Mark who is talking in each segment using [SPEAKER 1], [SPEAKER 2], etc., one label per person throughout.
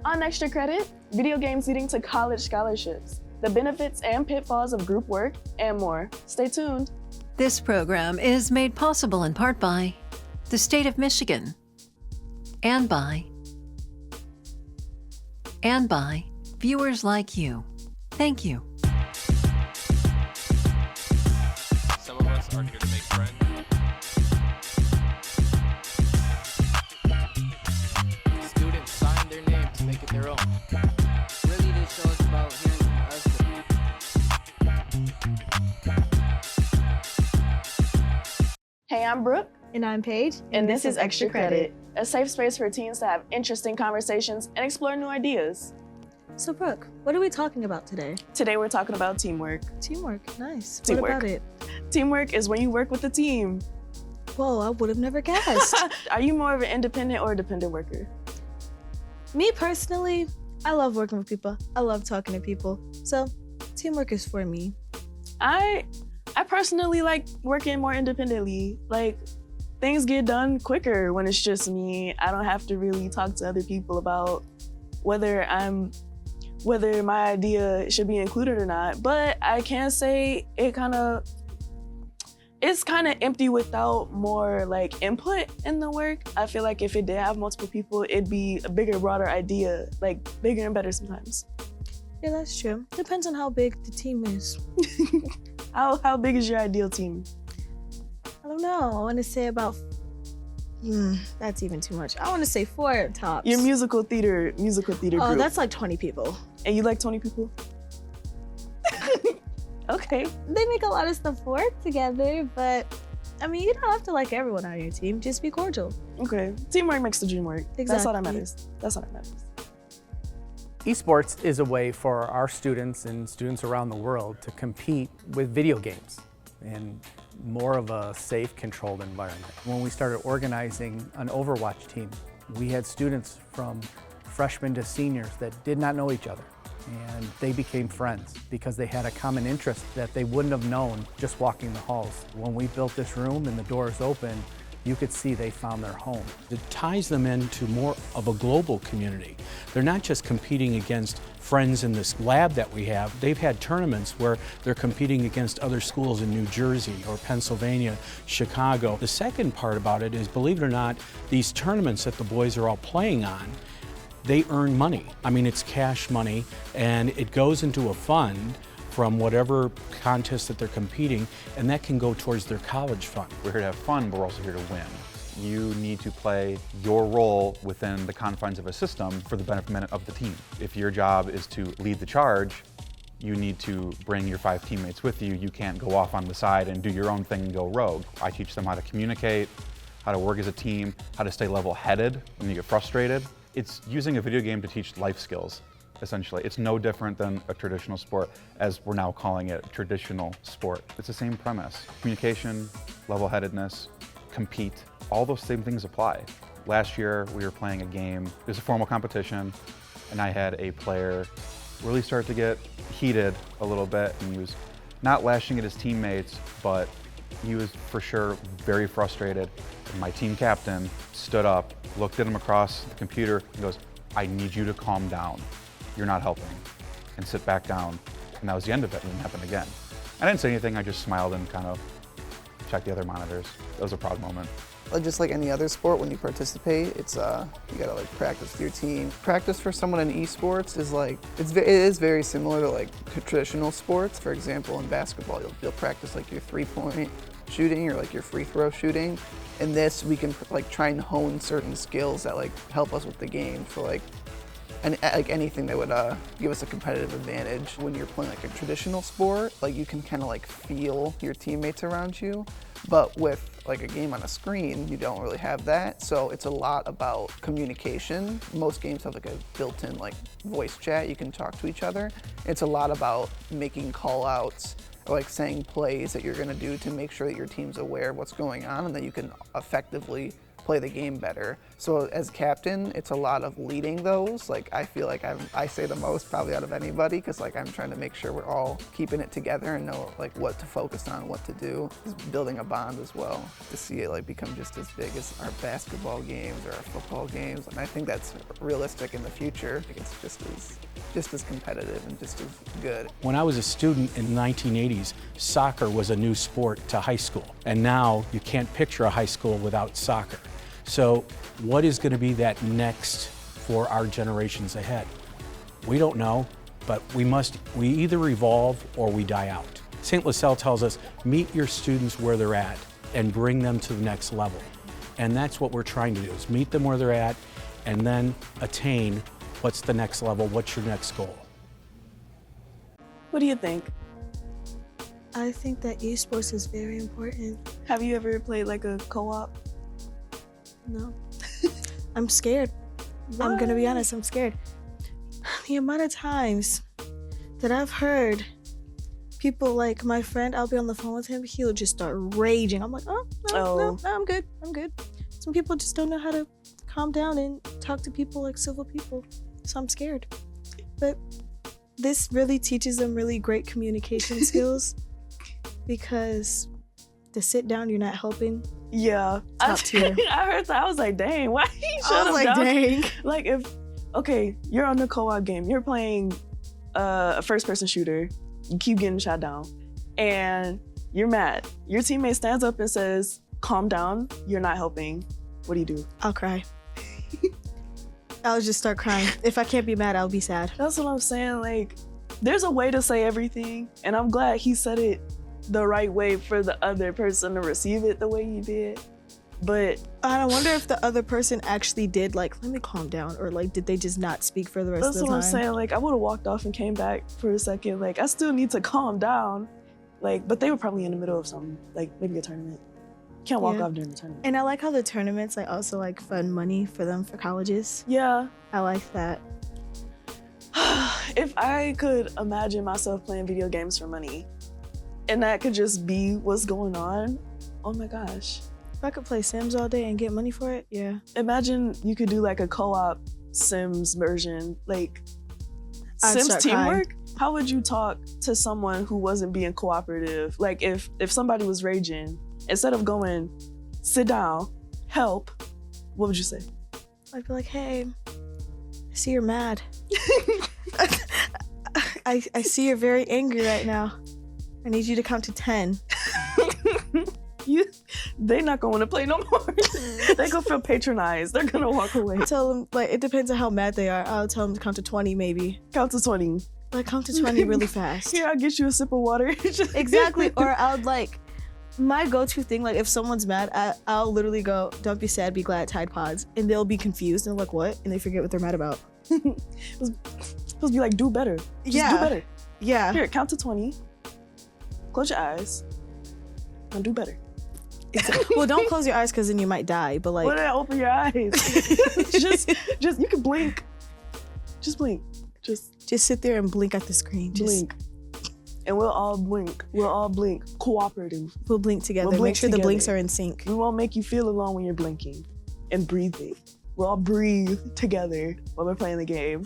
[SPEAKER 1] On Extra Credit, video games leading to college scholarships, the benefits and pitfalls of group work, and more. Stay tuned.
[SPEAKER 2] This program is made possible in part by the state of Michigan and by viewers like you. Thank you.
[SPEAKER 3] Some of us are here to make friends.
[SPEAKER 4] Students sign their name to make it their own. Really, this show is about hearing from us.
[SPEAKER 1] Hey, I'm Brooke.
[SPEAKER 5] And I'm Paige.
[SPEAKER 1] And this is Extra Credit, a safe space for teens to have interesting conversations and explore new ideas.
[SPEAKER 5] So Brooke, what are we talking about today?
[SPEAKER 1] Today we're talking about teamwork.
[SPEAKER 5] Teamwork, nice.
[SPEAKER 1] Teamwork.
[SPEAKER 5] What about it?
[SPEAKER 1] Teamwork is when you work with a team.
[SPEAKER 5] Whoa, I would have never guessed.
[SPEAKER 1] Are you more of an independent or a dependent worker?
[SPEAKER 5] Me personally, I love working with people. I love talking to people. So teamwork is for me.
[SPEAKER 1] I personally like working more independently. Like, things get done quicker when it's just me. I don't have to really talk to other people about whether my idea should be included or not. But I can say it's kind of empty without more like input in the work. I feel like if it did have multiple people, it'd be a bigger, broader idea, like bigger and better sometimes.
[SPEAKER 5] Yeah, that's true. Depends on how big the team is.
[SPEAKER 1] How big is your ideal team?
[SPEAKER 5] I don't know. I want to say about, that's even too much. I want to say 4 tops.
[SPEAKER 1] Your musical theater
[SPEAKER 5] Oh,
[SPEAKER 1] group.
[SPEAKER 5] that's like 20 people.
[SPEAKER 1] And you like 20 people? Okay.
[SPEAKER 5] They make a lot of stuff work together, but I mean, you don't have to like everyone on your team. Just be cordial.
[SPEAKER 1] Okay. Teamwork makes the dream work. That's all that
[SPEAKER 5] Exactly.
[SPEAKER 1] matters. That's all that matters.
[SPEAKER 6] Esports is a way for our students and students around the world to compete with video games in more of a safe, controlled environment. When we started organizing an Overwatch team, we had students from freshmen to seniors that did not know each other, and they became friends because they had a common interest that they wouldn't have known just walking the halls. When we built this room and the doors open, you could see they found their home.
[SPEAKER 7] It ties them into more of a global community. They're not just competing against friends in this lab that we have. They've had tournaments where they're competing against other schools in New Jersey or Pennsylvania, Chicago. The second part about it is, believe it or not, these tournaments that the boys are all playing on, they earn money. I mean, it's cash money, and it goes into a fund from whatever contest that they're competing, and that can go towards their college fund.
[SPEAKER 8] We're here to have fun, but we're also here to win. You need to play your role within the confines of a system for the benefit of the team. If your job is to lead the charge, you need to bring your 5 teammates with you. You can't go off on the side and do your own thing and go rogue. I teach them how to communicate, how to work as a team, how to stay level-headed when you get frustrated. It's using a video game to teach life skills. Essentially, it's no different than a traditional sport, as we're now calling it, traditional sport. It's the same premise. Communication, level-headedness, compete, all those same things apply. Last year, we were playing a game. It was a formal competition, and I had a player really start to get heated a little bit, and he was not lashing at his teammates, but he was for sure very frustrated. And my team captain stood up, looked at him across the computer, and goes, "I need you to calm down. You're not helping," and sit back down. And that was the end of it. It didn't happen again. I didn't say anything. I just smiled and kind of checked the other monitors. That was a proud moment.
[SPEAKER 9] Just like any other sport, when you participate, it's you gotta like practice with your team. Practice for someone in esports is like it is very similar to like traditional sports. For example, in basketball, you'll practice like your 3-point shooting or like your free throw shooting. In this, we can like try and hone certain skills that like help us with the game. For like anything that would give us a competitive advantage. When you're playing like a traditional sport, like you can kind of like feel your teammates around you, but with like a game on a screen, you don't really have that. So it's a lot about communication. Most games have like a built-in like voice chat. You can talk to each other. It's a lot about making call-outs or like saying plays that you're gonna do to make sure that your team's aware of what's going on and that you can effectively play the game better. So as captain, it's a lot of leading those. Like I feel like I say the most probably out of anybody because like I'm trying to make sure we're all keeping it together and know like what to focus on, what to do. Just building a bond as well to see it like become just as big as our basketball games or our football games. And I think that's realistic in the future. I think it's just as competitive and just as good.
[SPEAKER 7] When I was a student in the 1980s, soccer was a new sport to high school. And now you can't picture a high school without soccer. So what is going to be that next for our generations ahead? We don't know, but we either evolve or we die out. St. LaSalle tells us, meet your students where they're at and bring them to the next level. And that's what we're trying to do, is meet them where they're at and then attain what's the next level, what's your next goal.
[SPEAKER 1] What do you think?
[SPEAKER 5] I think that esports is very important.
[SPEAKER 1] Have you ever played like a co-op?
[SPEAKER 5] No. I'm scared. I'm gonna be honest, I'm scared. The amount of times that I've heard people like my friend, I'll be on the phone with him, he'll just start raging. I'm like, no, I'm good. Some people just don't know how to calm down and talk to people like civil people. So I'm scared. But this really teaches them really great communication skills because to sit down, you're not helping.
[SPEAKER 1] Yeah.
[SPEAKER 5] Top tier.
[SPEAKER 1] I heard that. I was like, dang, why you shut
[SPEAKER 5] I was
[SPEAKER 1] him
[SPEAKER 5] like,
[SPEAKER 1] down?
[SPEAKER 5] dang.
[SPEAKER 1] Like okay, you're on the co-op game. You're playing a first-person shooter. You keep getting shot down. And you're mad. Your teammate stands up and says, calm down. You're not helping. What do you do?
[SPEAKER 5] I'll cry. I'll just start crying. If I can't be mad, I'll be sad.
[SPEAKER 1] That's what I'm saying. Like, there's a way to say everything. And I'm glad he said it the right way for the other person to receive it the way he did. But
[SPEAKER 5] I wonder if the other person actually did like, let me calm down, or like, did they just not speak for the rest of the time?
[SPEAKER 1] That's what I'm saying. Like, I would have walked off and came back for a second. Like, I still need to calm down. Like, but they were probably in the middle of something, like maybe a tournament. Can't walk off during the tournament.
[SPEAKER 5] And I like how the tournaments like also like fund money for them for colleges.
[SPEAKER 1] Yeah.
[SPEAKER 5] I like that.
[SPEAKER 1] If I could imagine myself playing video games for money, and that could just be what's going on, oh my gosh.
[SPEAKER 5] If I could play Sims all day and get money for it, yeah.
[SPEAKER 1] Imagine you could do like a co-op Sims version, like
[SPEAKER 5] I'd
[SPEAKER 1] Sims
[SPEAKER 5] start
[SPEAKER 1] teamwork.
[SPEAKER 5] crying.
[SPEAKER 1] How would you talk to someone who wasn't being cooperative? Like if somebody was raging, instead of going, sit down, help, what would you say?
[SPEAKER 5] I'd be like, hey, I see you're mad. I see you're very angry right now. I need you to count to 10.
[SPEAKER 1] They're not going to play no more. They're gonna feel patronized. They're gonna walk away.
[SPEAKER 5] Tell them, like, it depends on how mad they are. I'll tell them to count to 20 maybe.
[SPEAKER 1] Count to 20.
[SPEAKER 5] Like, count to 20 really fast.
[SPEAKER 1] Here, I'll get you a sip of water.
[SPEAKER 5] Exactly. Or I'll like, my go-to thing, like if someone's mad, I'll literally go, don't be sad, be glad, Tide Pods. And they'll be confused and like, what? And they forget what they're mad about.
[SPEAKER 1] It's supposed to be like, do better. Just do better.
[SPEAKER 5] Yeah.
[SPEAKER 1] Here, count to 20. Close your eyes. And do better.
[SPEAKER 5] Well, don't close your eyes because then you might die. But like,
[SPEAKER 1] What did I open your eyes? just you can blink. Just blink. Just
[SPEAKER 5] sit there and blink at the screen.
[SPEAKER 1] blink. And we'll all blink. We'll all blink. Cooperative.
[SPEAKER 5] We'll blink together.
[SPEAKER 1] We'll blink
[SPEAKER 5] Make sure
[SPEAKER 1] together.
[SPEAKER 5] the blinks are in sync.
[SPEAKER 1] We won't make you feel alone when you're blinking and breathing. We'll all breathe together while we're playing the game.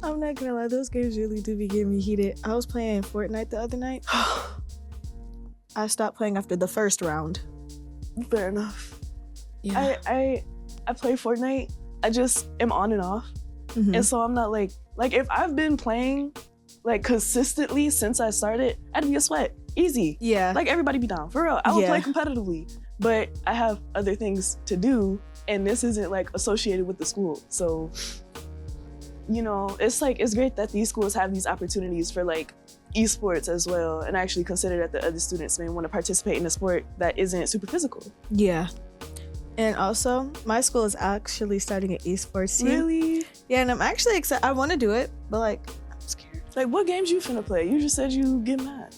[SPEAKER 5] I'm not gonna lie, those games really do be getting me heated. I was playing Fortnite the other night. I stopped playing after the first round.
[SPEAKER 1] Fair enough.
[SPEAKER 5] Yeah.
[SPEAKER 1] I play Fortnite. I just am on and off.
[SPEAKER 5] Mhm.
[SPEAKER 1] And so I'm not like if I've been playing like consistently since I started, I'd be a sweat. Easy.
[SPEAKER 5] Yeah.
[SPEAKER 1] Like everybody be down. For real. I would
[SPEAKER 5] Yeah.
[SPEAKER 1] play competitively. But I have other things to do, and this isn't like associated with the school. So, you know, it's like it's great that these schools have these opportunities for like esports as well, and I actually consider that the other students may want to participate in a sport that isn't super physical.
[SPEAKER 5] Yeah. And also, my school is actually starting an esports team.
[SPEAKER 1] Really?
[SPEAKER 5] Yeah, and I'm actually excited. I want to do it, but like, I'm scared.
[SPEAKER 1] Like, what games you finna play? You just said you get mad.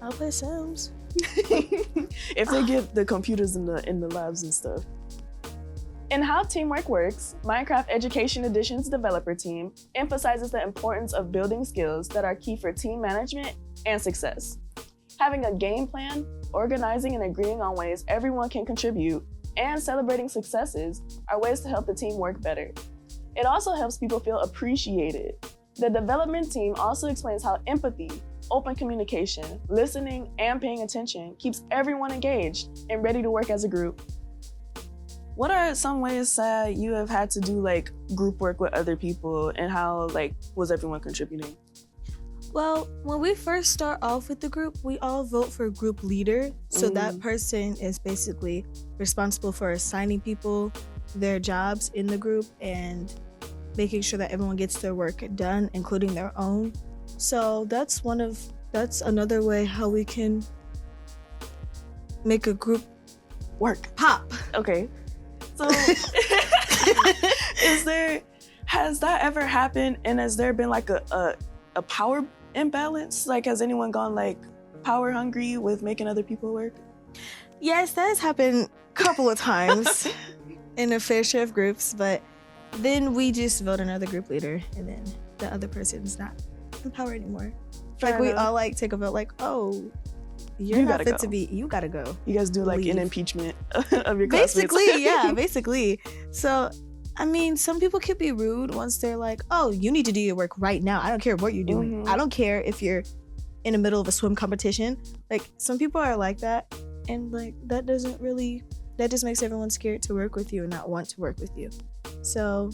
[SPEAKER 5] I'll play Sims.
[SPEAKER 1] If they get the computers in the labs and stuff. In How Teamwork Works, Minecraft Education Edition's developer team emphasizes the importance of building skills that are key for team management and success. Having a game plan, organizing and agreeing on ways everyone can contribute, and celebrating successes are ways to help the team work better. It also helps people feel appreciated. The development team also explains how empathy, open communication, listening, and paying attention keeps everyone engaged and ready to work as a group. What are some ways that you have had to do like group work with other people, and how was everyone contributing?
[SPEAKER 5] Well, when we first start off with the group, we all vote for a group leader. So that person is basically responsible for assigning people their jobs in the group and making sure that everyone gets their work done, including their own. So that's another way how we can make a group work pop.
[SPEAKER 1] Okay. So has that ever happened, and has there been like a power imbalance? Like, has anyone gone like power hungry with making other people work?
[SPEAKER 5] Yes, that has happened a couple of times in a fair share of groups, but then we just vote another group leader, and then the other person's not in power anymore.
[SPEAKER 1] Fair
[SPEAKER 5] we
[SPEAKER 1] enough.
[SPEAKER 5] all take a vote like, oh, you're
[SPEAKER 1] You
[SPEAKER 5] not
[SPEAKER 1] gotta
[SPEAKER 5] fit
[SPEAKER 1] go.
[SPEAKER 5] to be, you gotta go.
[SPEAKER 1] You guys do like
[SPEAKER 5] Leave.
[SPEAKER 1] an impeachment of your classmates.
[SPEAKER 5] Basically, yeah, basically. So, I mean, some people could be rude once they're like, oh, you need to do your work right now. I don't care what you're doing.
[SPEAKER 1] Mhm.
[SPEAKER 5] I don't care if you're in the middle of a swim competition. Like, some people are like that. And that just makes everyone scared to work with you and not want to work with you. So,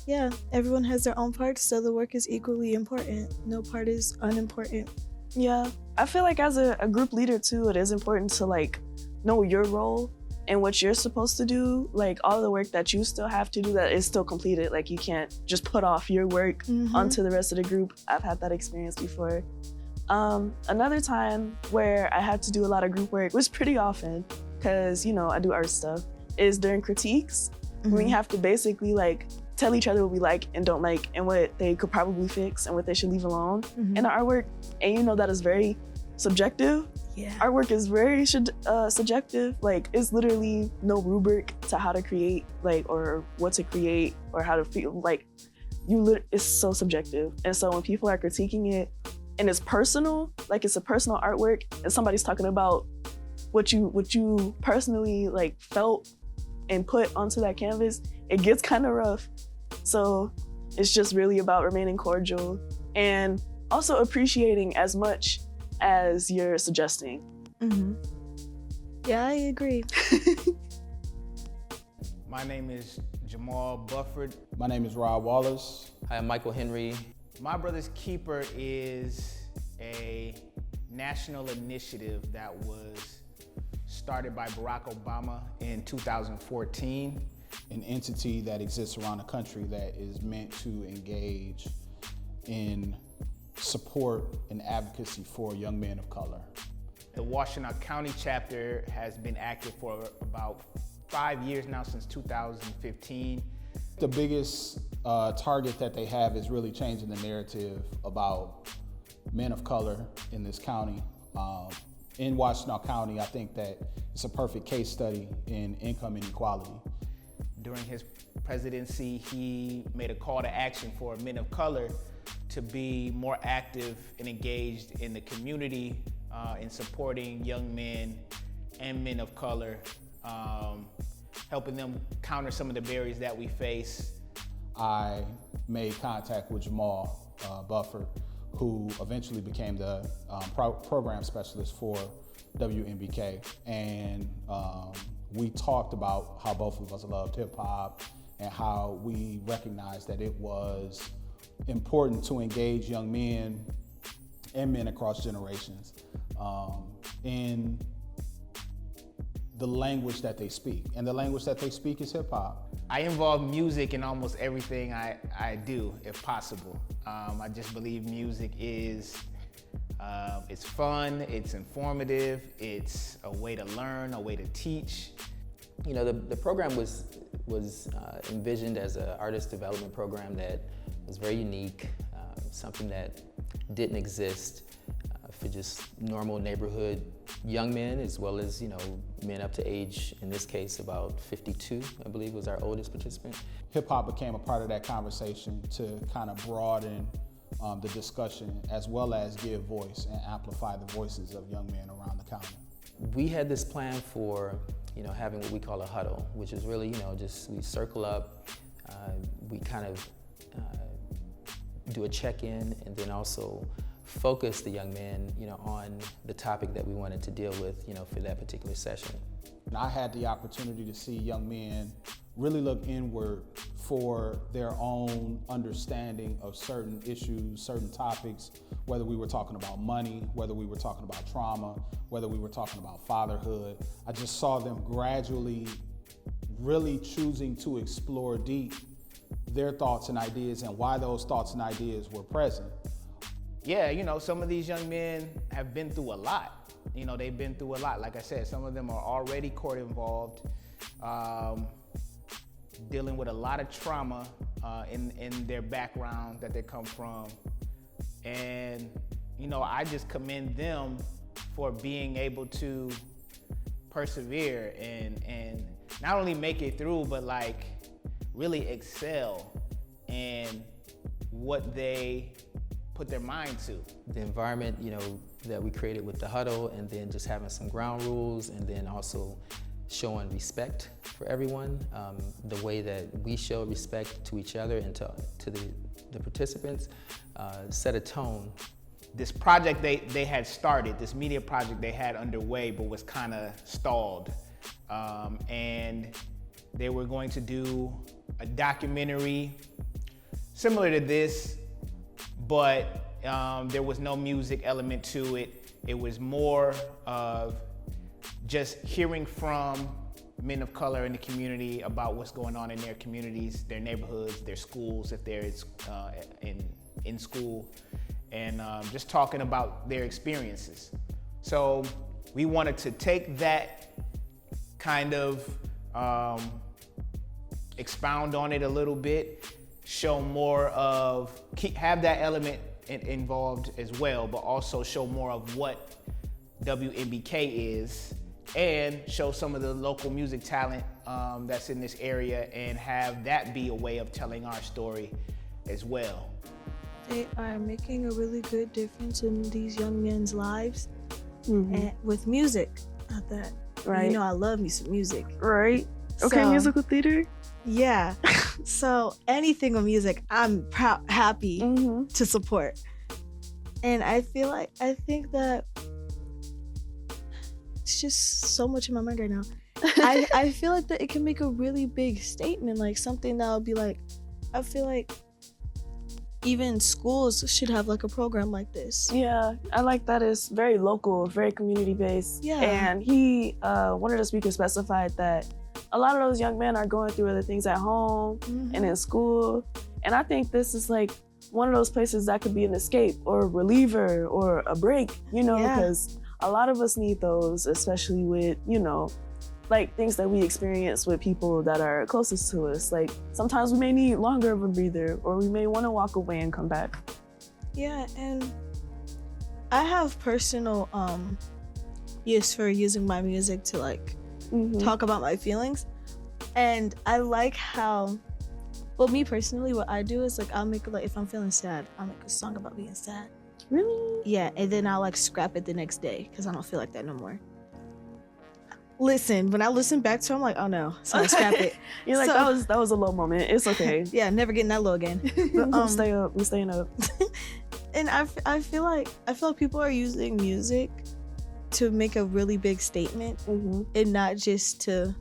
[SPEAKER 5] yeah, everyone has their own parts, so the work is equally important. No part is unimportant.
[SPEAKER 1] Yeah, I feel like as a group leader too, it is important to know your role and what you're supposed to do. Like all the work that you still have to do that is still completed. Like you can't just put off your work onto the rest of the group. I've had that experience before. Another time where I had to do a lot of group work, which pretty often, because I do art stuff, is during critiques. We have to basically tell each other what we like and don't like, and what they could probably fix and what they should leave alone in the artwork. And that is very subjective.
[SPEAKER 5] Yeah.
[SPEAKER 1] Artwork is very subjective. Like it's literally no rubric to how to create, or what to create or how to feel. It's so subjective. And so when people are critiquing it and it's personal, it's a personal artwork, and somebody's talking about what you personally felt and put onto that canvas, it gets kind of rough. So it's just really about remaining cordial and also appreciating as much as you're suggesting.
[SPEAKER 5] Yeah, I agree.
[SPEAKER 10] My name is Jamal Bufford.
[SPEAKER 11] My name is Rob Wallace.
[SPEAKER 4] Hi, I'm Michael Henry.
[SPEAKER 10] My Brother's Keeper is a national initiative that was started by Barack Obama in 2014.
[SPEAKER 11] An entity that exists around the country that is meant to engage in support and advocacy for young men of color.
[SPEAKER 10] The Washtenaw County chapter has been active for about 5 years now, since 2015.
[SPEAKER 11] The biggest target that they have is really changing the narrative about men of color in this county. In Washtenaw County, I think that it's a perfect case study in income inequality.
[SPEAKER 10] During his presidency, he made a call to action for men of color to be more active and engaged in the community, in supporting young men and men of color, helping them counter some of the barriers that we face.
[SPEAKER 11] I made contact with Jamal Bufford, who eventually became the program specialist for WNBK, and we talked about how both of us loved hip hop and how we recognized that it was important to engage young men and men across generations in the language that they speak. And the language that they speak is hip hop.
[SPEAKER 10] I involve music in almost everything I do, if possible. I just believe music is it's fun, it's informative, it's a way to learn, a way to teach.
[SPEAKER 4] The program was envisioned as an artist development program that was very unique, something that didn't exist for just normal neighborhood young men, as well as men up to age, in this case about 52, I believe was our oldest participant.
[SPEAKER 11] Hip hop became a part of that conversation to kind of broaden the discussion, as well as give voice and amplify the voices of young men around the county.
[SPEAKER 4] We had this plan for having what we call a huddle, which is really, just we circle up, we kind of do a check-in, and then also focus the young men, on the topic that we wanted to deal with, for that particular session.
[SPEAKER 11] And I had the opportunity to see young men really look inward for their own understanding of certain issues, certain topics, whether we were talking about money, whether we were talking about trauma, whether we were talking about fatherhood. I just saw them gradually really choosing to explore deep their thoughts and ideas and why those thoughts and ideas were present.
[SPEAKER 10] Yeah, some of these young men have been through a lot. They've been through a lot. Like I said, some of them are already court involved, dealing with a lot of trauma in their background that they come from. And, I just commend them for being able to persevere and not only make it through, but really excel in what they put their mind to.
[SPEAKER 4] The environment, that we created with the huddle, and then just having some ground rules, and then also showing respect for everyone, the way that we show respect to each other and to the participants, set a tone.
[SPEAKER 10] This project they had started, this media project they had underway, but was kind of stalled. And they were going to do a documentary similar to this, but there was no music element to it. It was more of just hearing from men of color in the community about what's going on in their communities, their neighborhoods, their schools, if they're in school, and just talking about their experiences. So we wanted to take that kind of expound on it a little bit, show more of, have that element involved as well, but also show more of what WNBK is, and show some of the local music talent that's in this area, and have that be a way of telling our story as well.
[SPEAKER 5] They are making a really good difference in these young men's lives, and with music at that.
[SPEAKER 1] Right.
[SPEAKER 5] I love me some music.
[SPEAKER 1] Right. Okay,
[SPEAKER 5] So,
[SPEAKER 1] musical theater.
[SPEAKER 5] Yeah. So anything with music, I'm happy to support. And I think that it's just so much in my mind right now. I feel like that it can make a really big statement, like something that'll be like, I feel like even schools should have like a program like this.
[SPEAKER 1] Yeah, I like that. It's very local, very community based.
[SPEAKER 5] Yeah.
[SPEAKER 1] And one of the speakers specified that a lot of those young men are going through other things at home and in school. And I think this is like one of those places that could be an escape or a reliever or a break, because a lot of us need those, especially with, things that we experience with people that are closest to us. Like sometimes we may need longer of a breather, or we may want to walk away and come back.
[SPEAKER 5] Yeah, and I have personal use for using my music to talk about my feelings. And I like how, me personally, what I do is I'll make if I'm feeling sad, I'll make a song about being sad.
[SPEAKER 1] Really?
[SPEAKER 5] Yeah, and then I'll scrap it the next day because I don't feel like that no more. Listen, when I listen back to it, I'm like, oh no, so I scrap it.
[SPEAKER 1] You're like, that was a low moment. It's okay.
[SPEAKER 5] Yeah, never getting that low again.
[SPEAKER 1] But, stay up. We're staying up.
[SPEAKER 5] And I feel like people are using music to make a really big statement, and not just to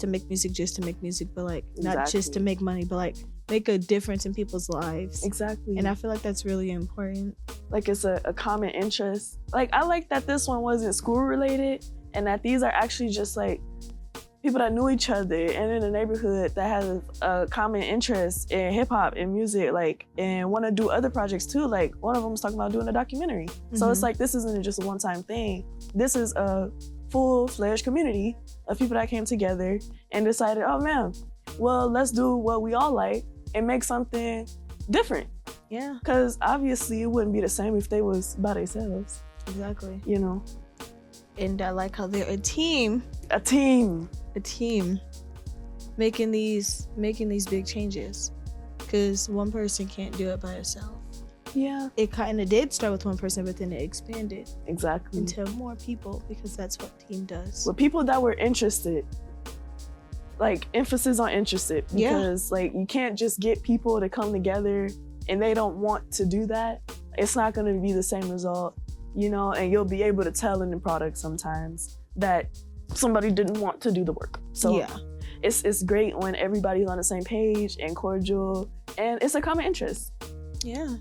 [SPEAKER 5] make music just to make music, but not just to make money, but make a difference in people's lives.
[SPEAKER 1] Exactly.
[SPEAKER 5] And I feel like that's really important.
[SPEAKER 1] It's a common interest. I like that this one wasn't school related, and that these are actually just people that knew each other and in the neighborhood that have a common interest in hip hop and music, and want to do other projects too. One of them was talking about doing a documentary. So it's this isn't just a one-time thing. This is a full-fledged community of people that came together and decided, oh man, well, let's do what we all like and make something different.
[SPEAKER 5] Yeah.
[SPEAKER 1] Because obviously it wouldn't be the same if they was by themselves.
[SPEAKER 5] Exactly. And I like how they're a team.
[SPEAKER 1] A team.
[SPEAKER 5] Making these big changes. Because one person can't do it by herself.
[SPEAKER 1] Yeah.
[SPEAKER 5] it kind of did start with one person, but then it expanded
[SPEAKER 1] Exactly.
[SPEAKER 5] into more people because that's what team does.
[SPEAKER 1] With people that were interested, like emphasis on interested, because like you can't just get people to come together and they don't want to do that. It's not going to be the same result, you know, and you'll be able to tell in the product sometimes that somebody didn't want to do the work. So
[SPEAKER 5] yeah.
[SPEAKER 1] it's great when everybody's on the same page and cordial and it's a common interest.
[SPEAKER 5] Yeah.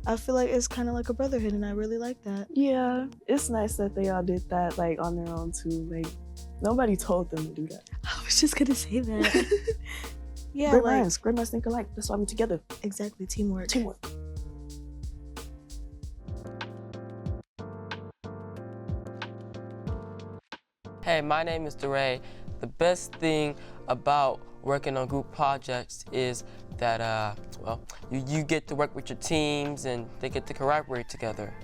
[SPEAKER 5] I feel like it's kind of like a brotherhood and I really like that.
[SPEAKER 1] Yeah, it's nice that they all did that like on their own too. Like nobody told them to do that.
[SPEAKER 5] I was just gonna say that. Yeah,
[SPEAKER 1] great
[SPEAKER 5] like
[SPEAKER 1] minds think alike. That's why we're together.
[SPEAKER 5] exactly, teamwork.
[SPEAKER 1] Teamwork.
[SPEAKER 12] Hey, my name is DeRay. The best thing about working on group projects is that, well, you get to work with your teams and they get to collaborate together.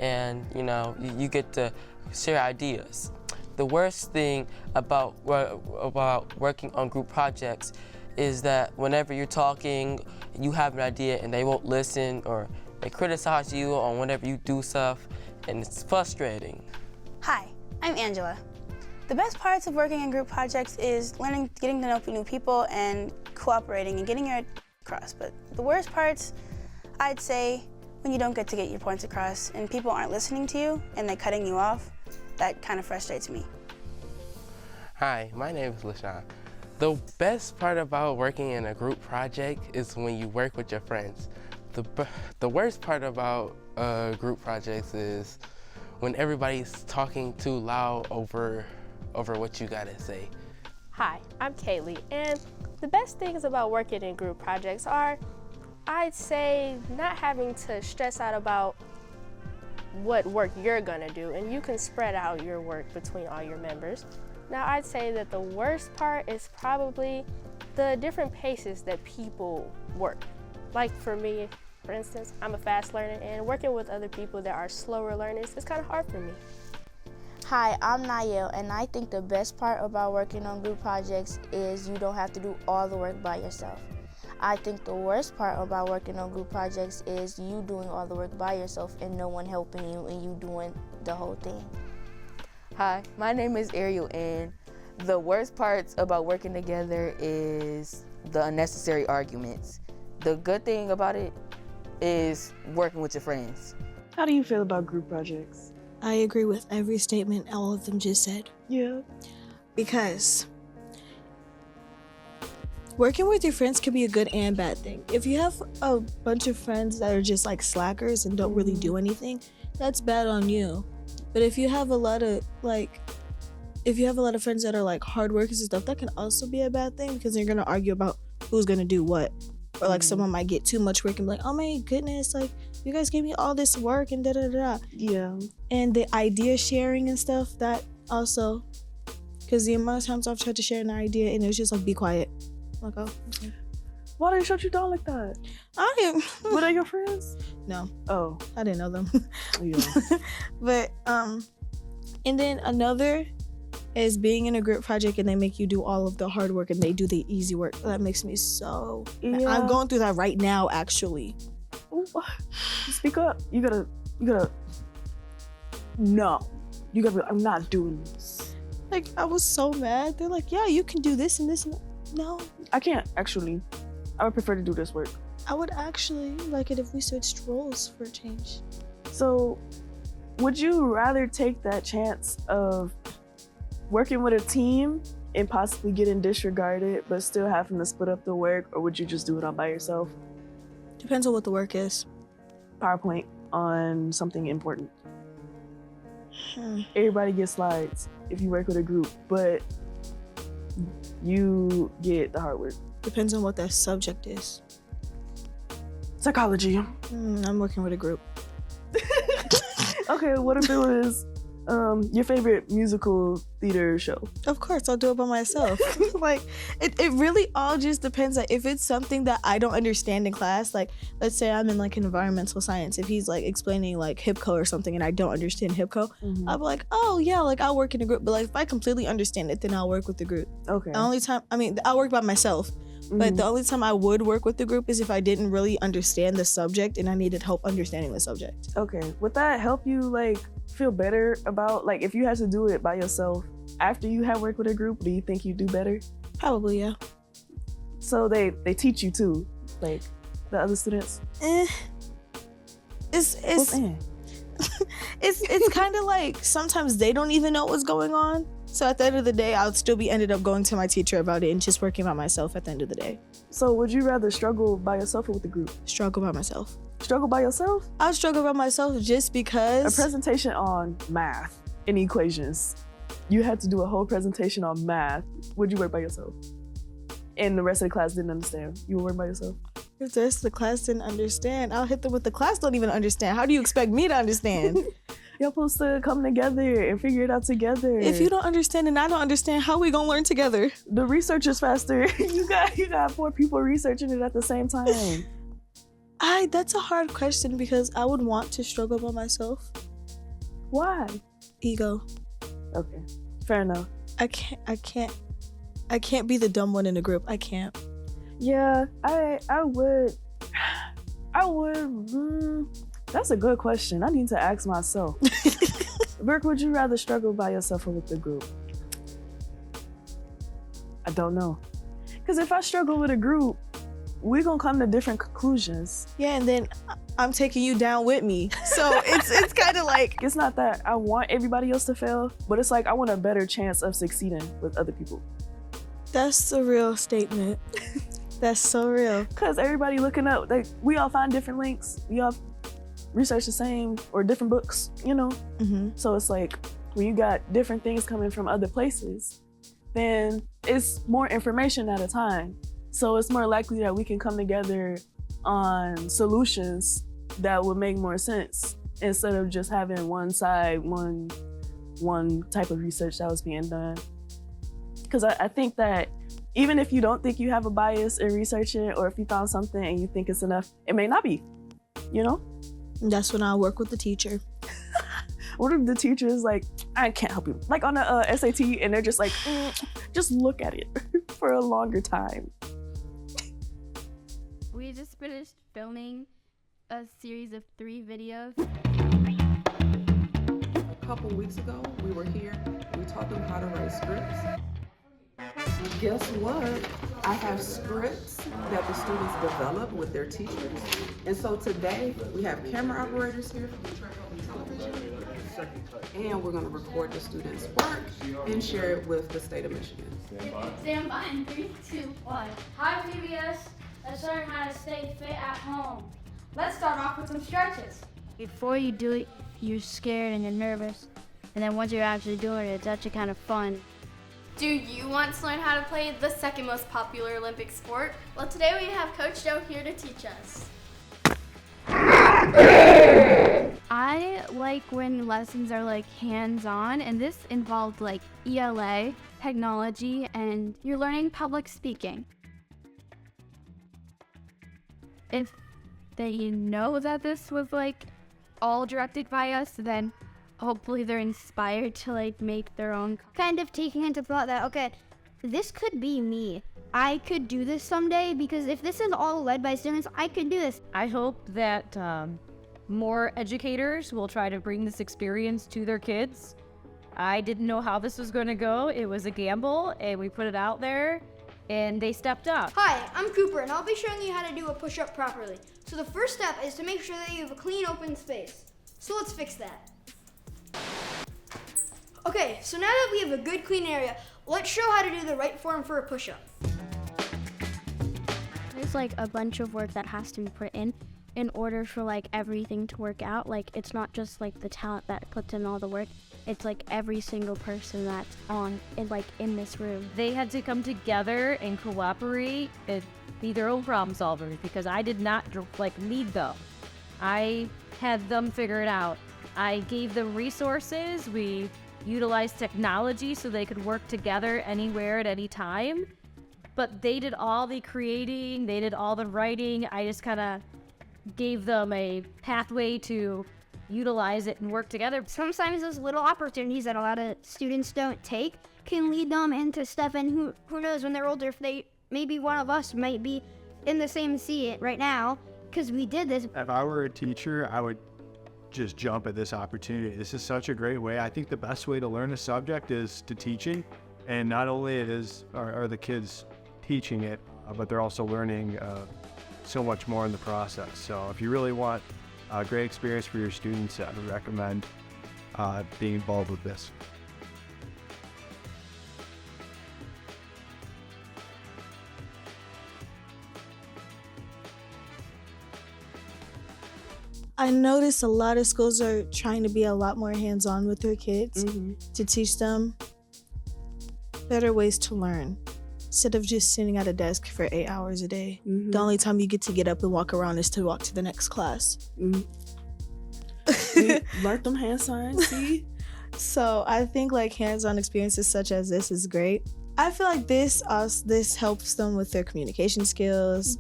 [SPEAKER 12] And, you know, you get to share ideas. The worst thing about working on group projects is that whenever you're talking, you have an idea and they won't listen or they criticize you on whenever you do stuff, and it's frustrating.
[SPEAKER 13] Hi, I'm Angela. The best parts of working in group projects is getting to know new people and cooperating and getting your across. But the worst parts, I'd say, when you don't get to get your points across and people aren't listening to you and they're cutting you off, that kind of frustrates me.
[SPEAKER 12] Hi, my name is LaShawn. The best part about working in a group project is when you work with your friends. The worst part about group projects is when everybody's talking too loud over what you gotta say.
[SPEAKER 14] Hi, I'm Kaylee, and the best things about working in group projects are, I'd say, not having to stress out about what work you're gonna do, and you can spread out your work between all your members. Now, I'd say that the worst part is probably the different paces that people work. Like for me, for instance, I'm a fast learner, and working with other people that are slower learners is kind of hard for me.
[SPEAKER 15] Hi, I'm Nayel, and I think the best part about working on group projects is you don't have to do all the work by yourself. I think the worst part about working on group projects is you doing all the work by yourself and no one helping you and you doing the whole thing.
[SPEAKER 16] Hi, my name is Ariel, and the worst parts about working together is the unnecessary arguments. The good thing about it is working with your friends.
[SPEAKER 1] How do you feel about group projects?
[SPEAKER 5] I agree with every statement all of them just said.
[SPEAKER 1] Yeah.
[SPEAKER 5] Because working with your friends can be a good and bad thing. If you have a bunch of friends that are just like slackers and don't really do anything, that's bad on you. But if you have a lot of friends that are like hard workers and stuff, that can also be a bad thing because you're gonna argue about who's gonna do what. Or like someone might get too much work and be like, oh my goodness, like you guys gave me all this work and da-da-da.
[SPEAKER 1] Yeah.
[SPEAKER 5] And the idea sharing and stuff, that also, because the amount of times I've tried to share an idea and it was just like, be quiet. I'm like, oh, okay.
[SPEAKER 1] Why did they shut you down like that? Were they your friends?
[SPEAKER 5] No.
[SPEAKER 1] Oh.
[SPEAKER 5] I didn't know them.
[SPEAKER 1] Yeah.
[SPEAKER 5] But, and then another is being in a group project and they make you do all of the hard work and they do the easy work. That makes me so mad. I'm going through that right now, actually.
[SPEAKER 1] Ooh, speak up. You gotta, no. You gotta be like, I'm not doing this.
[SPEAKER 5] Like, I was so mad. They're like, yeah, you can do this and this and that. No.
[SPEAKER 1] I can't, actually. I would prefer to do this work.
[SPEAKER 5] I would actually like it if we switched roles for a change.
[SPEAKER 1] So, would you rather take that chance of working with a team and possibly getting disregarded, but still having to split up the work, or would you just do it all by yourself?
[SPEAKER 5] Depends on what the work is.
[SPEAKER 1] PowerPoint on something important. Everybody gets slides if you work with a group, but you get the hard work.
[SPEAKER 5] Depends on what that subject is.
[SPEAKER 1] Psychology.
[SPEAKER 5] I'm working with a group.
[SPEAKER 1] Okay, what if it was your favorite musical theater show?
[SPEAKER 5] Of course, I'll do it by myself. Like, it really all just depends. Like, if it's something that I don't understand in class, like, let's say I'm in, like, an environmental science. If he's, like, explaining, like, HIPCO or something and I don't understand HIPCO, I'll be like, oh, yeah, like, I'll work in a group. But, like, if I completely understand it, then I'll work with the group.
[SPEAKER 1] Okay.
[SPEAKER 5] The only time, I'll work by myself. But the only time I would work with the group is if I didn't really understand the subject and I needed help understanding the subject.
[SPEAKER 1] Okay, would that help you like feel better about like if you had to do it by yourself after you had worked with a group? Do you think you do better?
[SPEAKER 5] Probably, yeah.
[SPEAKER 1] So they teach you too, like the other students.
[SPEAKER 5] It's kind of like sometimes they don't even know what's going on. So at the end of the day, I'll still be ended up going to my teacher about it and just working by myself at the end of the day.
[SPEAKER 1] So would you rather struggle by yourself or with the group?
[SPEAKER 5] Struggle by myself.
[SPEAKER 1] Struggle by yourself?
[SPEAKER 5] I'll struggle by myself just because.
[SPEAKER 1] A presentation on math and equations. You had to do a whole presentation on math. Would you work by yourself? And the rest of the class didn't understand. You would work by yourself?
[SPEAKER 5] If the rest of the class didn't understand, I'll hit them with the class don't even understand. How do you expect me to understand?
[SPEAKER 1] Y'all supposed to come together and figure it out together.
[SPEAKER 5] If you don't understand and I don't understand, how we gonna learn together?
[SPEAKER 1] The research is faster. you got 4 people researching it at the same time.
[SPEAKER 5] That's a hard question because I would want to struggle by myself.
[SPEAKER 1] Why?
[SPEAKER 5] Ego.
[SPEAKER 1] Okay, fair enough.
[SPEAKER 5] I can't be the dumb one in the group. I can't.
[SPEAKER 1] Yeah, I would. That's a good question. I need to ask myself. Brooke, would you rather struggle by yourself or with the group? I don't know. Because if I struggle with a group, we're gonna come to different conclusions.
[SPEAKER 5] Yeah, and then I'm taking you down with me. So it's kind of like.
[SPEAKER 1] It's not that I want everybody else to fail, but it's like I want a better chance of succeeding with other people.
[SPEAKER 5] That's a real statement. That's so real.
[SPEAKER 1] Because everybody looking up, like we all find different links. We all research the same or different books, you know?
[SPEAKER 5] Mm-hmm.
[SPEAKER 1] So it's like when you got different things coming from other places, then it's more information at a time. So it's more likely that we can come together on solutions that would make more sense instead of just having one side, one type of research that was being done. Because I think that even if you don't think you have a bias in researching, or if you found something and you think it's enough, it may not be, you know?
[SPEAKER 5] That's when I'll work with the teacher.
[SPEAKER 1] What if the teacher is like, I can't help you. Like on a SAT, and they're just like, just look at it for a longer time.
[SPEAKER 17] We just finished filming a series of 3 videos.
[SPEAKER 18] A couple weeks ago, we were here. We taught them how to write scripts. Guess what? I have scripts that the students develop with their teachers. And so today, we have camera operators here from the Track Television. And we're going to record the students' work and share it with the state of Michigan.
[SPEAKER 19] Stand by in 3, 2, 1. Hi, PBS. Let's learn how to stay fit at home. Let's start off with some stretches. Before you do it, you're scared and you're nervous. And then once you're actually doing it, it's actually kind of fun.
[SPEAKER 20] Do you want to learn how to play the second most popular Olympic sport? Well, today we have Coach Joe here to teach us.
[SPEAKER 17] I like when lessons are like hands-on, and this involved like ELA, technology, and you're learning public speaking. If they know that this was like all directed by us, then hopefully they're inspired to like make their own.
[SPEAKER 19] Kind of taking into thought that, okay, this could be me. I could do this someday, because if this is all led by students, I could do this.
[SPEAKER 21] I hope that more educators will try to bring this experience to their kids. I didn't know how this was going to go. It was a gamble, and we put it out there, and they stepped up.
[SPEAKER 19] Hi, I'm Cooper, and I'll be showing you how to do a push-up properly. So the first step is to make sure that you have a clean, open space. So let's fix that. Okay, so now that we have a good, clean area, let's show how to do the right form for a push-up.
[SPEAKER 17] There's like a bunch of work that has to be put in order for like everything to work out. Like it's not just like the talent that puts in all the work. It's like every single person that's in this room.
[SPEAKER 21] They had to come together and cooperate and be their own problem solvers, because I did not like lead them. I had them figure it out. I gave them resources. We utilized technology so they could work together anywhere at any time. But they did all the creating, they did all the writing. I just kind of gave them a pathway to utilize it and work together.
[SPEAKER 19] Sometimes those little opportunities that a lot of students don't take can lead them into stuff, and who knows, when they're older, if they maybe one of us might be in the same seat right now because we did this.
[SPEAKER 2] If I were a teacher, I would just jump at this opportunity. This is such a great way. I think the best way to learn a subject is to teaching. And not only are the kids teaching it, but they're also learning so much more in the process. So if you really want a great experience for your students, I would recommend being involved with this.
[SPEAKER 5] I noticed a lot of schools are trying to be a lot more hands-on with their kids to teach them better ways to learn instead of just sitting at a desk for 8 hours a day. The only time you get to get up and walk around is to walk to the next class.
[SPEAKER 1] Learn them hand signs, see?
[SPEAKER 5] So I think like hands-on experiences such as this is great. I feel like this helps them with their communication skills,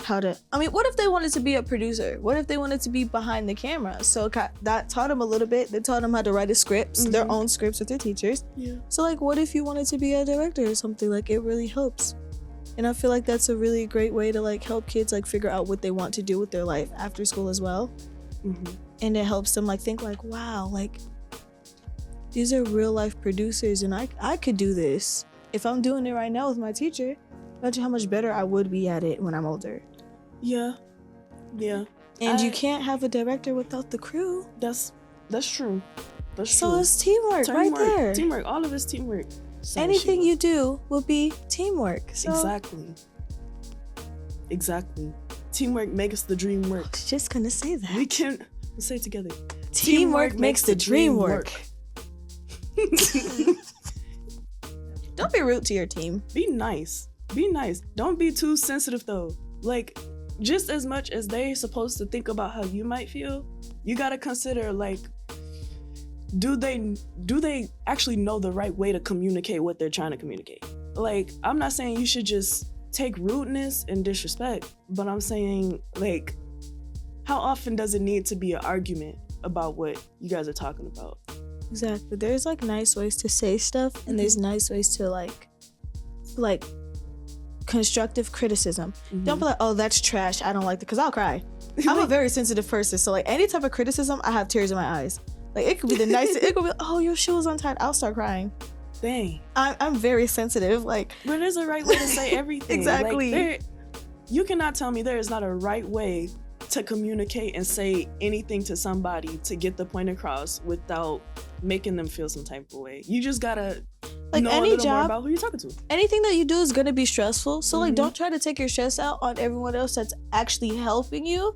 [SPEAKER 5] what if they wanted to be a producer? What if they wanted to be behind the camera? So that taught them a little bit. They taught them how to write a script, their own scripts with their teachers.
[SPEAKER 1] Yeah.
[SPEAKER 5] So like, what if you wanted to be a director or something? Like, it really helps. And I feel like that's a really great way to like help kids like figure out what they want to do with their life after school as well. And it helps them like think like, wow, like these are real life producers and I could do this. If I'm doing it right now with my teacher, imagine how much better I would be at it when I'm older.
[SPEAKER 1] Yeah.
[SPEAKER 5] And you can't have a director without the crew.
[SPEAKER 1] That's true.
[SPEAKER 5] So it's teamwork right there.
[SPEAKER 1] Teamwork. All of it's teamwork.
[SPEAKER 5] Anything you do will be teamwork. So.
[SPEAKER 1] Exactly. Teamwork makes the dream work.
[SPEAKER 5] I was just gonna say that.
[SPEAKER 1] Let's say it together.
[SPEAKER 5] Teamwork makes the dream work. Don't be rude to your team.
[SPEAKER 1] Be nice. Don't be too sensitive though. Like, just as much as they're supposed to think about how you might feel, you gotta consider like, do they actually know the right way to communicate what they're trying to communicate? Like, I'm not saying you should just take rudeness and disrespect, but I'm saying like, how often does it need to be an argument about what you guys are talking about?
[SPEAKER 5] Exactly. There's like nice ways to say stuff and there's nice ways to like constructive criticism. Don't be like, oh, that's trash, I don't like it, because I'll cry. I'm a very sensitive person, so like any type of criticism, I have tears in my eyes. Like it could be the nicest, it could be, oh, your shoe is untied, I'll start crying.
[SPEAKER 1] Dang.
[SPEAKER 5] I'm very sensitive, like.
[SPEAKER 1] But there's a right way to say everything.
[SPEAKER 5] Exactly.
[SPEAKER 1] Like, you cannot tell me there is not a right way to communicate and say anything to somebody to get the point across without making them feel some type of way. You just gotta
[SPEAKER 5] like
[SPEAKER 1] know
[SPEAKER 5] any
[SPEAKER 1] a little
[SPEAKER 5] job,
[SPEAKER 1] more about who you're talking to.
[SPEAKER 5] Anything that you do is gonna be stressful. So like, don't try to take your stress out on everyone else that's actually helping you.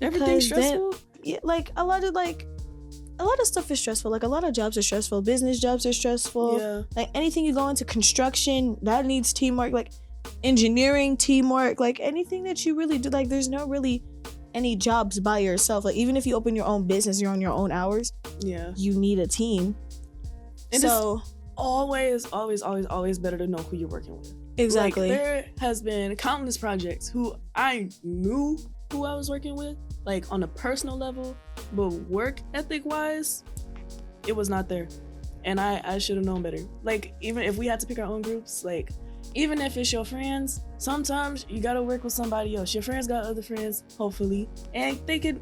[SPEAKER 1] Everything's stressful.
[SPEAKER 5] Like a lot of stuff is stressful. Like a lot of jobs are stressful. Business jobs are stressful.
[SPEAKER 1] Yeah.
[SPEAKER 5] Like anything you go into construction, that needs teamwork. Like engineering, teamwork. Like anything that you really do. Like there's no really any jobs by yourself. Like even if you open your own business, you're on your own hours.
[SPEAKER 1] Yeah.
[SPEAKER 5] You need a team.
[SPEAKER 1] And
[SPEAKER 5] so
[SPEAKER 1] it's always better to know who you're working with.
[SPEAKER 5] Exactly.
[SPEAKER 1] Like, there has been countless projects who I knew who I was working with, like on a personal level, but work ethic wise, it was not there. And I should have known better. Like even if we had to pick our own groups, like even if it's your friends, sometimes you gotta work with somebody else. Your friends got other friends, hopefully, and they can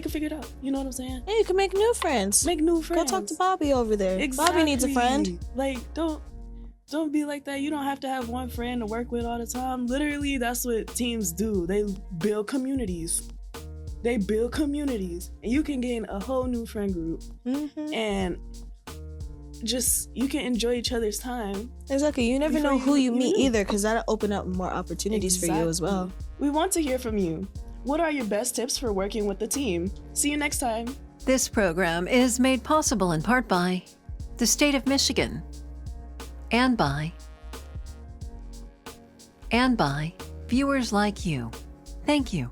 [SPEAKER 1] figure it out. You know what I'm saying?
[SPEAKER 5] Yeah, you can make new friends.
[SPEAKER 1] Go
[SPEAKER 5] talk to Bobby over there.
[SPEAKER 1] Exactly.
[SPEAKER 5] Bobby needs a friend.
[SPEAKER 1] Like don't be like that. You don't have to have one friend to work with all the time. Literally, that's what teams do. They build communities. And you can gain a whole new friend group. And just, you can enjoy each other's time.
[SPEAKER 5] Exactly. You never know who you meet either, because that'll open up more opportunities for you as well.
[SPEAKER 1] We want to hear from you. What are your best tips for working with the team? See you next time.
[SPEAKER 22] This program is made possible in part by the state of Michigan and by viewers like you. Thank you.